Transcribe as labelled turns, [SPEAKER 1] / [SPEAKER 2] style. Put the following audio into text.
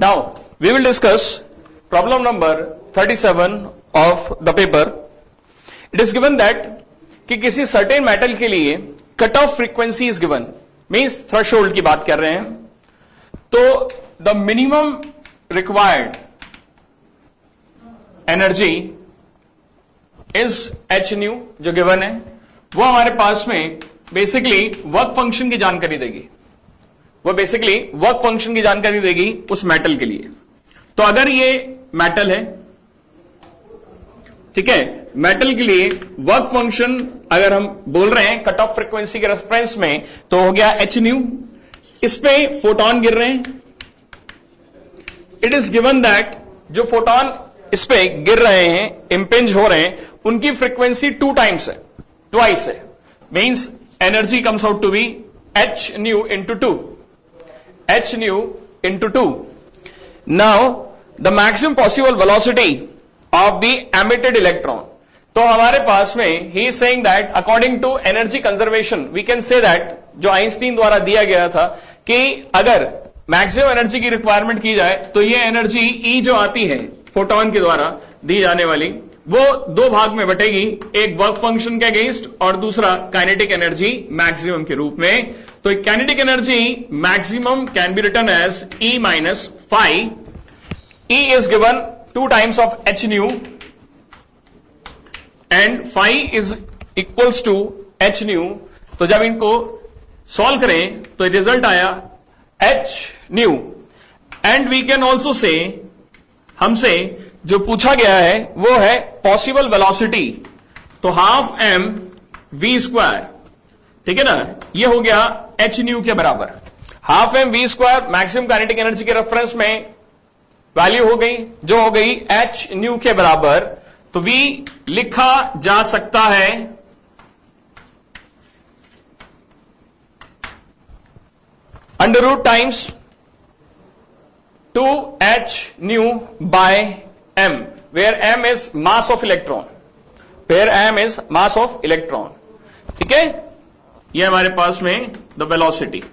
[SPEAKER 1] Now, we will discuss problem number 37 of the paper. It is given that कि किसी certain metal के लिए cut off frequency is given, means threshold की बात कर रहे हैं. तो the minimum required energy is h nu जो given है, वो हमारे पास में बेसिकली वर्क फंक्शन की जानकारी देगी. वो बेसिकली वर्क फंक्शन की जानकारी देगी उस मेटल के लिए. तो अगर ये मेटल है, ठीक है, मेटल के लिए वर्क फंक्शन अगर हम बोल रहे हैं कट ऑफ फ्रीक्वेंसी के रेफरेंस में, तो हो गया एच न्यू. इस पे फोटोन गिर रहे हैं. इट इज गिवन दैट जो फोटोन इस पे गिर रहे हैं, इंपिंज हो रहे हैं, उनकी फ्रीक्वेंसी 2 टाइम्स है, ट्वाइस है. Means energy comes out to be h nu into 2. h nu into 2. Now, the maximum possible velocity of the emitted electron. तो हमारे पास में he is saying that according to energy conservation, we can say that जो Einstein द्वारा दिया गया था कि अगर मैक्सिमम एनर्जी की रिक्वायरमेंट की जाए तो ये एनर्जी E जो आती है फोटोन के द्वारा दी जाने वाली, वो 2 भाग में बटेगी, एक वर्क फंक्शन के अगेंस्ट और दूसरा काइनेटिक एनर्जी मैक्सिमम के रूप में. तो kinetic energy maximum can be written as E minus phi. E is given 2 times of h nu and phi is equals to h nu. तो जब इनको सॉल्व करें तो रिजल्ट आया h nu. And we can also say, हमसे जो पूछा गया है वो है पॉसिबल वेलोसिटी. तो हाफ m v स्क्वायर, ठीक है ना, ये हो गया h न्यू के बराबर. Half m v square maximum kinetic energy के रेफरेंस में वैल्यू हो गई, जो हो गई h न्यू के बराबर. तो v लिखा जा सकता है under root times 2h nu by m, where m is mass of electron, where m is mass of electron. ठीक है, ये हमारे पास में द वेलोसिटी.